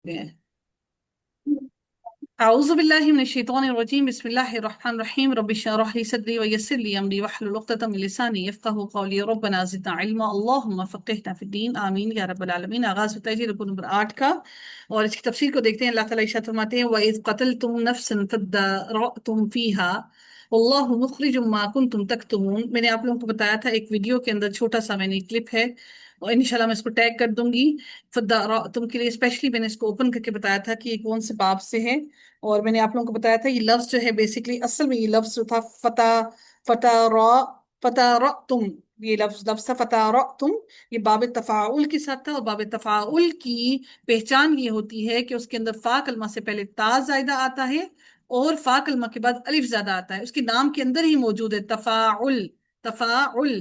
हैं। أعوذ بالله من الشيطان الرجيم بسم الله الرحمن الرحيم رب اشرح لي صدري ويسر لي أمري واحلل عقدة من لساني يفقهوا قولي ربنا زدنا علما اللهم فقهنا في الدين آمين या रब्बल आलमीन। आगाज होता है जी रुकू नंबर 8 का, और इसकी तफसीर को देखते हैं। अल्लाह ताला इरशाद फरमाते हैं वइज़ क़तलतुम नफ्सन फद्दारअतुम फ़ीहा वल्लाहु मुख़रिजुम मा कुंतुम तक्तुमून। मैंने आप लोगों को बताया था एक वीडियो के अंदर, छोटा सा मैंने क्लिप है और इंशाल्लाह मैं इसको टैग कर दूंगी। फद्दारअतुम के लिए स्पेशली मैंने इसको ओपन करके बताया था कि ये कौन से बाब से है। और मैंने आप लोगों को बताया था ये लफ्ज जो है बेसिकली असल में ये लफ्ज जो था फता तुम, ये लफ्ज लफ्ज था फता तुम। ये बाब तफाउल के साथ था, और बाब तफाउल की पहचान ये होती है कि उसके अंदर फा कलमा से पहले ता जायदा आता है और फा कलमा के बाद अलिफ ज्यादा आता है। उसके नाम के अंदर ही मौजूद है तफाउल। तफाउल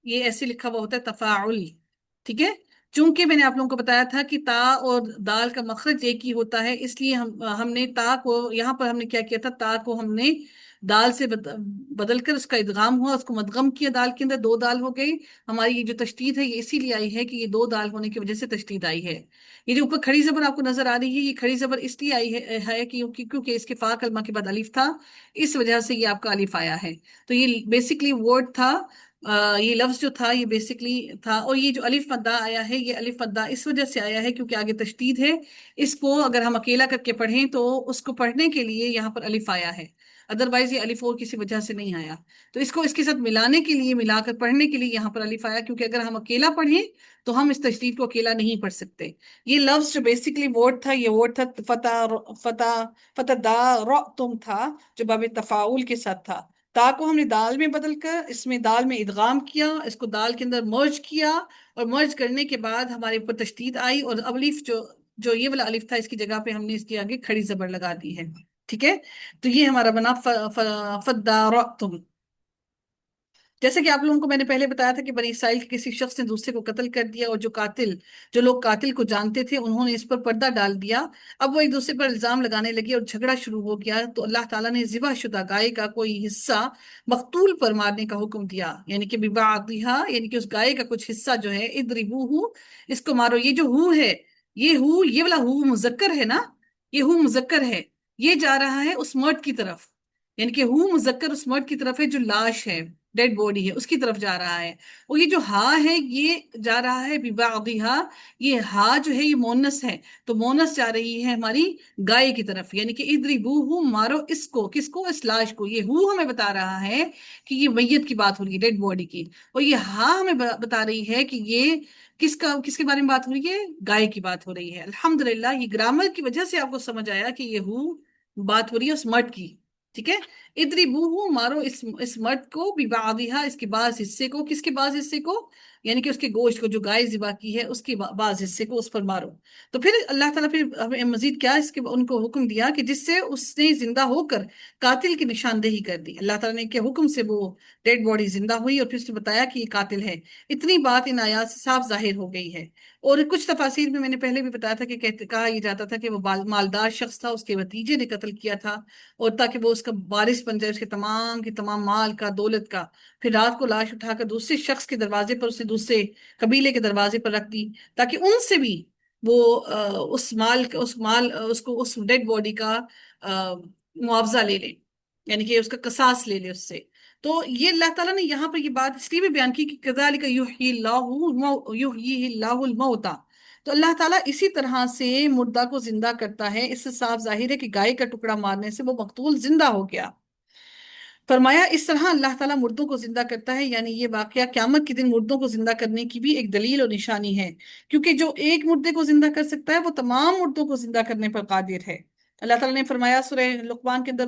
ये ऐसे लिखा हुआ होता है तफाउल, ठीक है। चूंकि मैंने आप लोगों को बताया था कि ता और दाल का मखरज एक ही होता है, इसलिए हमने ता को यहाँ पर हमने क्या किया था, ता को हमने दाल से बदल कर उसका इदगाम हुआ, उसको मदगम किया दाल के अंदर, दो दाल हो गई। हमारी ये जो तशदीद है ये इसीलिए आई है कि ये दो दाल होने की वजह से तशदीद आई है। ये जो ऊपर खड़ी जबर आपको नजर आ रही है, ये खड़ी जबर इसलिए आई है क्योंकि इसके फा कलमा के बाद अलिफ था, इस वजह से ये आपका अलिफ आया है। तो ये बेसिकली वर्ड था, ये लफ्ज जो था ये बेसिकली था। और ये जो अलिफ मद्दा आया है, ये अलिफ मद्दा इस वजह से आया है क्योंकि आगे तशदीद है। इसको अगर हम अकेला करके पढ़ें तो उसको पढ़ने के लिए यहाँ पर अलिफ आया है, अदरवाइज ये अलिफ और किसी वजह से नहीं आया। तो इसको इसके साथ मिलाने के लिए, मिलाकर पढ़ने के लिए यहाँ पर अलिफ आया, क्योंकि अगर हम अकेला पढ़ें तो हम इस तशदीद को अकेला नहीं पढ़ सकते। ये लफ्ज जो बेसिकली वर्ड था, ये वर्ड था फता फता तुम था, जो बाब तफाउल के साथ था। ता को हमने दाल में बदल कर इसमें दाल में इदगाम किया, इसको दाल के अंदर मर्ज किया, और मर्ज करने के बाद हमारे ऊपर तशदीद आई, और अलिफ जो जो ये वाला अलिफ था इसकी जगह पे हमने इसके आगे खड़ी जबर लगा दी है, ठीक है। तो ये हमारा बना फद्दारअतुम। जैसे कि आप लोगों को मैंने पहले बताया था कि बनी इसराइल के किसी शख्स ने दूसरे को कत्ल कर दिया, और जो लोग कातिल को जानते थे उन्होंने इस पर पर्दा डाल दिया। अब वो एक दूसरे पर इल्जाम लगाने लगे और झगड़ा शुरू हो गया। तो अल्लाह ताला ने ज़िबा शुदा गाय का कोई हिस्सा मकतूल पर मारने का हुक्म दिया, यानी कि बिबादिहा, यानी कि उस गाय का कुछ हिस्सा जो है इदरिबूहु, इसको मारो। ये जो हु है, ये वाला हु मुजक्कर है ना, ये हु मुजक्कर है, ये जा रहा है उस मर्द की तरफ, यानी कि हु मुजक्कर उस मर्द की तरफ है जो लाश है, डेड बॉडी है, उसकी तरफ जा रहा है। और ये जो हा है ये जा रहा है बिबादिहा, ये हा जो है ये मोनस है, तो मोनस जा रही है हमारी गाय की तरफ, यानी कि इद्रिबूहु, मारो इसको, किसको, इस लाश को। ये हु हमें बता रहा है कि ये मैयत की बात हो रही है, डेड बॉडी की, और ये हा हमें बता रही है कि ये किसके बारे में बात हो रही है, गाय की बात हो रही है। अल्हम्दुलिल्लाह, ये ग्रामर की वजह से आपको समझ आया कि ये हु बात हो रही है उस मर्द की, ठीक है। इद्रिबूहु, मारो इस मर्द को, बिबादिहा, इसके बाज हिस्से को, किसके बाज हिस्से को, यानी कि उसके गोश्त को, जो गाय ज़िबा की है उसके बाज हिस्से को, उस पर मारो। तो फिर अल्लाह ताला फिर हमें मजीद क्या इसके उनको हुक्म दिया कि जिससे उसने जिंदा होकर कातिल की निशानदेही कर दी। अल्लाह ताला ने के हुक्म से वो डेड बॉडी जिंदा हुई, और फिर उसने बताया कि ये कातिल है। इतनी बात इन आयात से साफ जाहिर हो गई है। और कुछ तफासिर में मैंने पहले भी बताया था कि कहा यह जाता था कि वो मालदार शख्स था, उसके भतीजे ने कत्ल किया था, और ताकि वो उसका वारिस बन जाए, उसके तमाम की तमाम माल का, दौलत का। फिर रात को लाश उठाकर दूसरे शख्स के दरवाजे पर, उसने दूसरे कबीले के दरवाजे पर रख दी, ताकि उनसे भी वो उसको उस डेड बॉडी का मुआवजा ले ले, यानी कि उसका कसास ले ले उससे। तो ये अल्लाह ताला ने यहाँ पर ये बात इसलिए भी बयान की कि कज़ालिका युह्यिल्लाहुल मौता। तो अल्लाह ताला इसी तरह से मुर्दा को जिंदा करता है। इससे साफ जाहिर है कि गाय का टुकड़ा मारने से वो मकतूल जिंदा हो गया। फरमाया इस तरह अल्लाह ताला मुर्दों को जिंदा करता है, यानी ये वाकया क़यामत के दिन मुर्दों को जिंदा करने की भी एक दलील और निशानी है, क्योंकि जो एक मुर्दे को जिंदा कर सकता है वो तमाम मुर्दों को जिंदा करने पर कादिर है। अल्लाह ताला ने फरमाया सूरह लुक़मान के अंदर,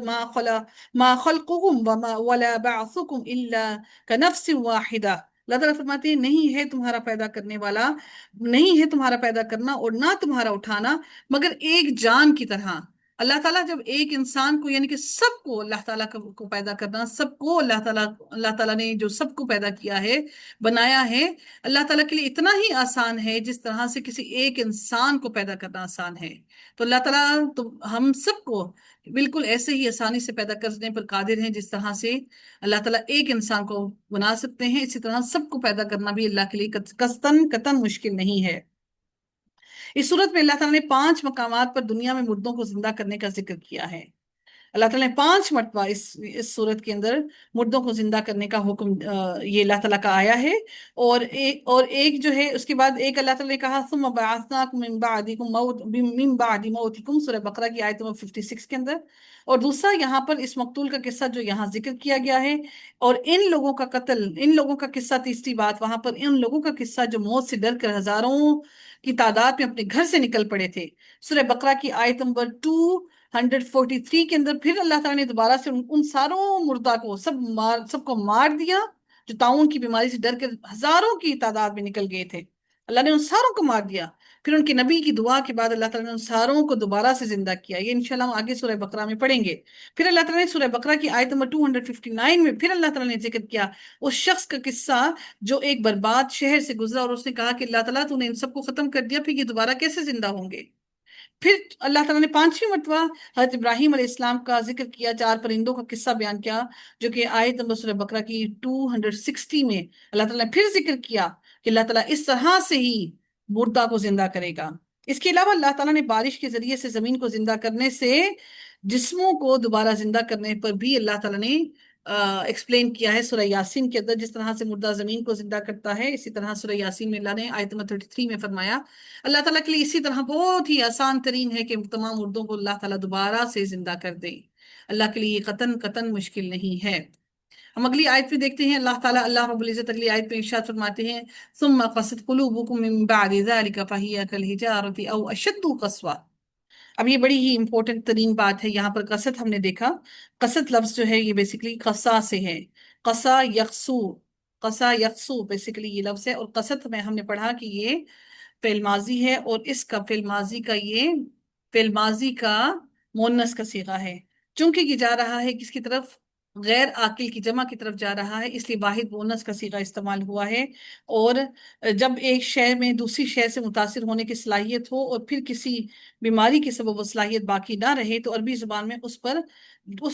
मा खल्क़ुकुम वला बअसुकुम इल्ला कनफ्सिन वाहिदा। अल्लाह ताला फरमाते हैं नहीं है तुम्हारा पैदा करने वाला, नहीं है तुम्हारा पैदा करना और ना तुम्हारा उठाना मगर एक जान की तरह। अल्लाह ताला जब एक इंसान को, यानी कि सबको अल्लाह ताला को पैदा करना, सबको अल्लाह ताला ने जो सबको पैदा किया है, बनाया है, अल्लाह ताला के लिए इतना ही आसान है जिस तरह से किसी एक इंसान को पैदा करना आसान है। तो अल्लाह ताला तो हम सबको बिल्कुल ऐसे ही आसानी से पैदा करने पर कादिर हैं, जिस तरह से अल्लाह ताला एक इंसान को बना सकते हैं, इसी तरह सबको पैदा करना भी अल्लाह के लिए कतन कतन मुश्किल नहीं है। اس صورت میں اللہ تعالیٰ نے 5 مقامات پر دنیا میں مردوں کو زندہ کرنے کا ذکر کیا ہے۔ اللہ تعالیٰ نے 5 مرتبہ اس صورت کے اندر مردوں کو زندہ کرنے کا حکم یہ اللہ تعالیٰ کا آیا ہے۔ اور ایک جو ہے اس کے بعد ایک اللہ تعالیٰ نے کہا ثم بعثناکم من بعد موتکم، سورہ بقرہ کی آیت نمبر 56 کے اندر، اور دوسرا یہاں پر اس مقتول کا قصہ جو یہاں ذکر کیا گیا ہے، اور ان لوگوں کا قتل، ان لوگوں کا قصہ، تیسری بات وہاں پر ان لوگوں کا قصہ جو موت سے ڈر کر ہزاروں کی تعداد میں اپنے گھر سے نکل پڑے تھے۔ سورہ بقرہ کی آیت نمبر 243 کے اندر پھر اللہ تعالیٰ نے دوبارہ سے ان ساروں مردہ کو سب کو مار دیا جو طاعون کی بیماری سے ڈر کر ہزاروں کی تعداد میں نکل گئے تھے۔ اللہ نے ان ساروں کو مار دیا، پھر ان کے نبی کی دعا کے بعد اللہ تعالیٰ نے ان ساروں کو دوبارہ سے زندہ کیا۔ یہ انشاءاللہ ہم آگے سورہ بقرہ میں پڑھیں گے۔ پھر اللہ تعالیٰ نے سورہ بقرہ کی آیت نمبر 259 میں پھر اللہ تعالیٰ نے ذکر کیا اس شخص کا قصہ جو ایک برباد شہر سے گزرا، اور اس نے کہا کہ اللہ تعالیٰ تو نے ان سب کو ختم کر دیا، پھر یہ دوبارہ کیسے زندہ ہوں گے؟ پھر اللہ تعالیٰ نے 5ویں مرتبہ حضرت ابراہیم علیہ السلام کا ذکر کیا، 4 پرندوں کا قصہ بیان کیا، جو کہ آیت نمبر سورہ بقرہ کی 260 میں اللہ تعالیٰ نے پھر ذکر کیا کہ اللہ تعالیٰ اس طرح سے ہی مردہ کو زندہ کرے گا۔ اس کے علاوہ اللہ تعالیٰ نے بارش کے ذریعے سے زمین کو زندہ کرنے سے جسموں کو دوبارہ زندہ کرنے پر بھی اللہ تعالیٰ نے ایکسپلین کیا ہے سورہ یاسین کے اندر، جس طرح سے مردہ زمین کو زندہ کرتا ہے اسی طرح سورہ یاسین میں اللہ نے آیت نمبر 33 میں فرمایا اللہ تعالیٰ کے لیے اسی طرح بہت ہی آسان ترین ہے کہ تمام مردوں کو اللہ تعالیٰ دوبارہ سے زندہ کر دے۔ اللہ کے لیے یہ قطن مشکل نہیں ہے۔ ہم اگلی آیت میں دیکھتے ہیں اللہ رب العزت اگلی آیت میں ارشاد فرماتے ہیں ثم قست قلوبكم من بعد ذلك فهي كالحجارة او اشد قسوة۔ اب یہ بڑی ہی امپورٹنٹ ترین بات ہے، یہاں پر قصد ہم نے دیکھا، قصد لفظ جو ہے یہ بیسیکلی قصا سے ہے، قصا یقصو، قصا یقصو بیسیکلی یہ لفظ ہے، اور قصد میں ہم نے پڑھا کہ یہ فعل ماضی ہے، اور اس کا فعل ماضی کا مؤنث کا صیغہ ہے، چونکہ یہ جا رہا ہے کس کی طرف؟ غیر عاقل کی جمع کی طرف جا رہا ہے، اس لیے واحد مؤنث کا صیغہ استعمال ہوا ہے۔ اور جب ایک شے میں دوسری شے سے متاثر ہونے کی صلاحیت ہو اور پھر کسی بیماری کے سبب وہ صلاحیت باقی نہ رہے تو عربی زبان میں اس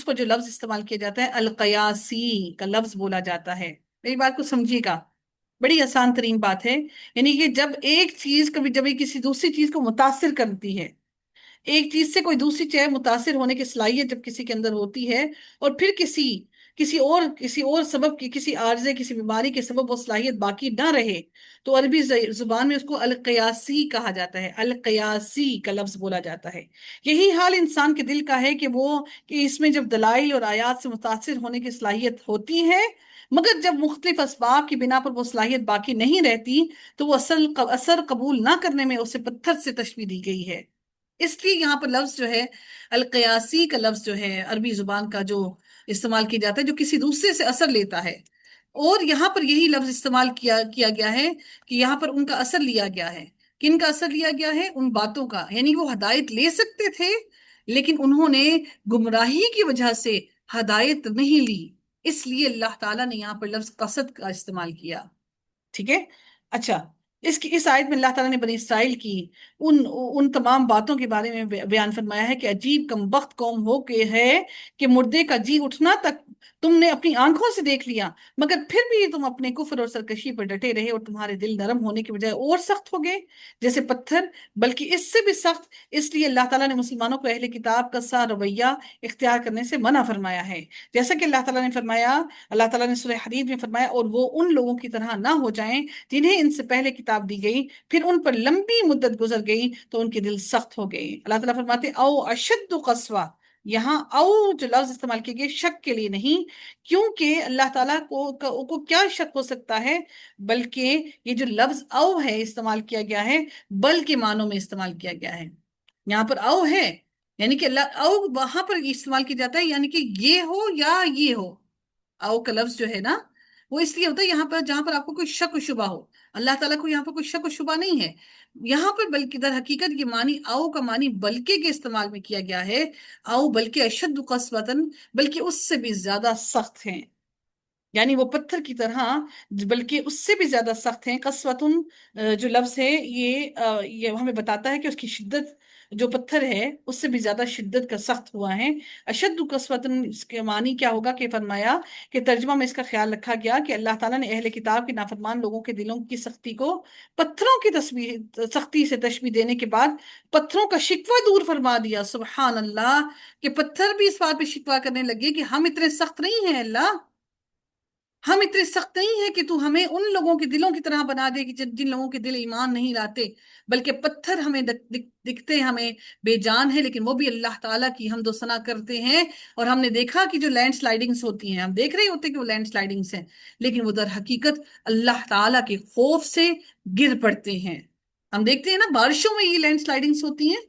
پر جو لفظ استعمال کیا جاتا ہے القیاسی کا لفظ بولا جاتا ہے۔ میری بات کو سمجھیے گا، بڑی آسان ترین بات ہے، یعنی کہ جب ایک چیز جب یہ کسی دوسری چیز کو متاثر کرتی ہے، ایک چیز سے کوئی دوسری چیز متاثر ہونے کی صلاحیت جب کسی کے اندر ہوتی ہے اور پھر کسی اور سبب کی، کسی عارضے، کسی بیماری کے سبب وہ صلاحیت باقی نہ رہے تو عربی زبان میں اس کو القیاسی کہا جاتا ہے، القیاسی کا لفظ بولا جاتا ہے۔ یہی حال انسان کے دل کا ہے کہ اس میں جب دلائل اور آیات سے متاثر ہونے کی صلاحیت ہوتی ہے، مگر جب مختلف اسباب کی بنا پر وہ صلاحیت باقی نہیں رہتی تو وہ اثر قبول نہ کرنے میں اسے پتھر سے تشبیہ دی گئی ہے۔ اس لیے یہاں پر لفظ جو ہے القیاسی کا لفظ جو ہے عربی زبان کا جو استعمال کیا جاتا ہے جو کسی دوسرے سے اثر لیتا ہے، اور یہاں پر یہی لفظ استعمال کیا گیا ہے کہ یہاں پر ان کا اثر لیا گیا ہے۔ کن کا اثر لیا گیا ہے؟ ان باتوں کا، یعنی وہ ہدایت لے سکتے تھے لیکن انہوں نے گمراہی کی وجہ سے ہدایت نہیں لی، اس لیے اللہ تعالیٰ نے یہاں پر لفظ قصد کا استعمال کیا۔ ٹھیک ہے؟ اچھا، اس آیت میں اللہ تعالیٰ نے بنی اسرائیل کی ان تمام باتوں کے بارے میں بیان فرمایا ہے کہ عجیب کم بخت قوم ہو کے ہے کہ مردے کا جی اٹھنا تک تم نے اپنی آنکھوں سے دیکھ لیا، مگر پھر بھی تم اپنے کفر اور سرکشی پر ڈٹے رہے اور تمہارے دل نرم ہونے کے بجائے اور سخت ہو گئے جیسے پتھر، بلکہ اس سے بھی سخت، اس لیے اللہ تعالیٰ نے مسلمانوں کو اہل کتاب کا سا رویہ اختیار کرنے سے منع فرمایا ہے، جیسا کہ اللہ تعالیٰ نے سورہ حدید میں فرمایا اور وہ ان لوگوں کی طرح نہ ہو جائیں جنہیں ان سے پہلے کتاب دی گئی، پھر ان پر لمبی مدت گزر گئی تو ان کے دل سخت ہو گئے۔ اللہ تعالیٰ فرماتے او اشد قسوہ، یہاں او جو لفظ استعمال کیے گئے شک کے لیے نہیں، کیونکہ اللہ تعالیٰ کو کیا شک ہو سکتا ہے، بلکہ یہ جو لفظ او ہے استعمال کیا گیا ہے بل کے معنوں میں استعمال کیا گیا ہے۔ یہاں پر او ہے یعنی کہ او وہاں پر استعمال کیا جاتا ہے یعنی کہ یہ ہو یا یہ ہو، او کا لفظ جو ہے نا وہ اس لیے ہوتا ہے یہاں پر جہاں پر آپ کو کوئی شک و شبہ ہو، اللہ تعالیٰ کو یہاں پر کوئی شک و شبہ نہیں ہے یہاں پر، بلکہ در حقیقت یہ معنی او کا معنی بلکہ کے استعمال میں کیا گیا ہے، او بلکہ اشد قسوتاً، بلکہ اس سے بھی زیادہ سخت ہیں، یعنی وہ پتھر کی طرح بلکہ اس سے بھی زیادہ سخت ہیں۔ قسوتن جو لفظ ہے یہ ہمیں بتاتا ہے کہ اس کی شدت जो पत्थर है उससे भी ज्यादा शिद्दत का सख्त हुआ है। अशद्दु कसवतन, इसके मानी क्या होगा कि फरमाया कि तर्जुमा में इसका ख्याल रखा गया कि अल्लाह ताला ने अहले किताब के नाफरमान लोगों के दिलों की सख्ती को पत्थरों की तस्बीह सख्ती से तशबीह देने के बाद पत्थरों का शिकवा दूर फरमा दिया। सुबहान अल्लाह, कि पत्थर भी इस बात पे शिकवा करने लगे कि हम इतने सख्त नहीं हैं अल्लाह, हम इतने सख्त नहीं है कि तू हमें उन लोगों के दिलों की तरह बना दे कि जिन लोगों के दिल ईमान नहीं लाते, बल्कि पत्थर हमें दिखते हमें बेजान है, लेकिन वो भी अल्लाह ताला की हमदो सना करते हैं। और हमने देखा कि जो लैंड स्लाइडिंग्स होती हैं, हम देख रहे होते हैं कि वो लैंड स्लाइडिंग्स हैं, लेकिन वो दर हकीकत अल्लाह ताला के खौफ से गिर पड़ते हैं। हम देखते हैं ना बारिशों में ये लैंड स्लाइडिंग्स होती हैं,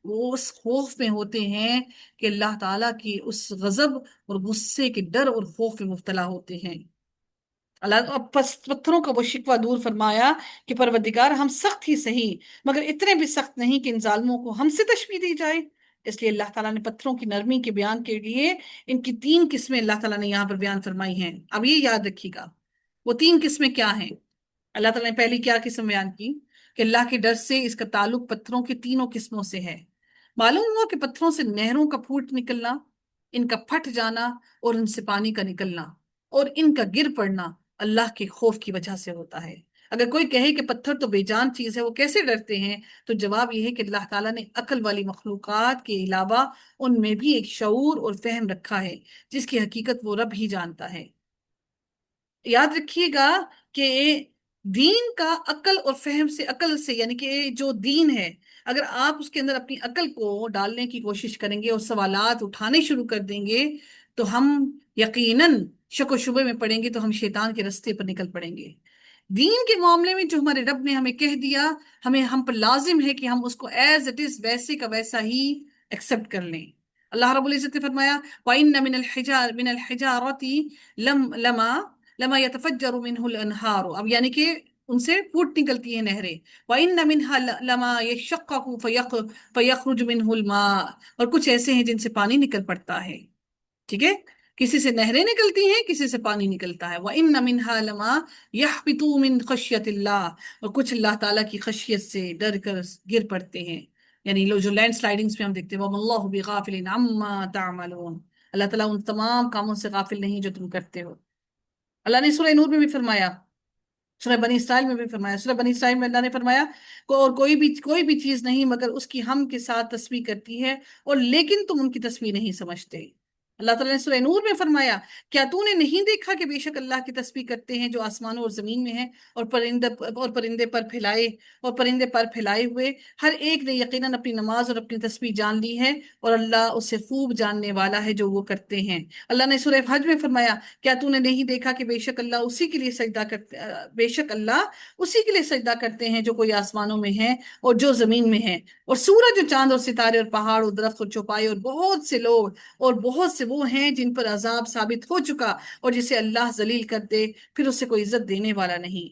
वो उस खौफ में होते हैं कि अल्लाह ताला की उस गजब और गुस्से के डर और खौफ में मुब्तला होते हैं। अल्लाह पत्थरों का वो शिकवा दूर फरमाया कि परवरदिगार हम सख्त ही सही, मगर इतने भी सख्त नहीं कि इन जालिमों को हमसे तशबीह दी जाए। इसलिए अल्लाह ताला ने पत्थरों की नरमी के बयान के लिए इनकी तीन किस्में अल्लाह ताला ने यहाँ पर बयान फरमाई हैं। अब ये याद रखिएगा, वो तीन किस्में क्या हैं। अल्लाह ताला ने पहली क्या किस्म बयान की कि अल्लाह के डर से इसका ताल्लुक पत्थरों की तीनों किस्मों से है। मालूम हुआ कि पत्थरों से नहरों का फूट निकलना, इनका फट जाना और इनसे पानी का निकलना और इनका गिर पड़ना अल्लाह के खौफ की वजह से होता है। अगर कोई कहे कि पत्थर तो बेजान चीज है, वो कैसे डरते हैं, तो जवाब यह है कि अल्लाह ताला ने अकल वाली मखलूकात के अलावा उनमें भी एक शऊर और फहम रखा है, जिसकी हकीकत वो रब ही जानता है। याद रखिएगा कि दीन का अकल और फहम से, अकल से यानी कि जो दीन है, अगर आप उसके अंदर अपनी अकल को डालने की कोशिश करेंगे और सवालात उठाने शुरू कर देंगे, तो हम यकीनन शक व शुबे में पड़ेंगे, तो हम शैतान के रास्ते पर निकल पड़ेंगे। दीन के मामले में जो हमारे रब ने हमें कह दिया, हमें हम पर लाजिम है कि हम उसको एज इट इज वैसे का वैसा ही एक्सेप्ट कर लें। अल्लाह रब्बुल इज्जत ने फरमाया वइन्न मिनल हिजारती लमा लमा यतफज्जरु मिनहुल अनहार, अब यानी कि उनसे फूट निकलती है नहरें। वइन्न मिनहा लमा यशक्ककु फयखरुज मिनहुल मा, और कुछ ऐसे हैं जिनसे पानी निकल पड़ता है। ठीक है, किसी से नहरें निकलती हैं, किसी से पानी निकलता है। वइन्न मिनहा लमा यहबितु मिन खश्यतिल्लाह, और कुछ अल्लाह ताला की खशियत से डर कर गिर पड़ते हैं। यानी लो जो लैंड स्लाइडिंग्स में हम देखते हैं, वल्लाहु बिगाफिलिन अम्मा तामलून, अल्लाह ताला उन तमाम कामों से गाफिल नहीं जो तुम करते हो। अल्लाह ने सूरह नूर में भी फरमाया, सूरह बनी इसराइल में भी फरमाया, सूरह बनी इसराइल में अल्लाह ने फरमाया और कोई भी चीज नहीं मगर उसकी हम के साथ तस्बीह करती है, और लेकिन तुम उनकी तस्बीह नहीं समझते। अल्लाह ताला ने सूरह नूर में फरमाया, क्या तूने नहीं देखा कि बेशक अल्लाह की तस्बीह करते हैं जो आसमानों और जमीन में है, और परिंदे पर फैलाए हुए, हर एक ने यकीनन अपनी नमाज और अपनी तस्बीह जान ली है, और अल्लाह उससे खूब जानने वाला है जो वो करते हैं। अल्लाह ने सूरह हज में फरमाया, क्या तूने नहीं देखा कि बेशक अल्लाह उसी के लिए सजदा करते हैं जो कोई आसमानों में है और जो जमीन में है, और सूरज और चांद और सितारे और पहाड़ और दरख्त और चौपाई और बहुत से लोग और बहुत से वो हैं जिन पर अजाब साबित हो चुका, और जिसे अल्लाह जलील कर दे फिर उसे कोई इज्जत देने वाला नहीं।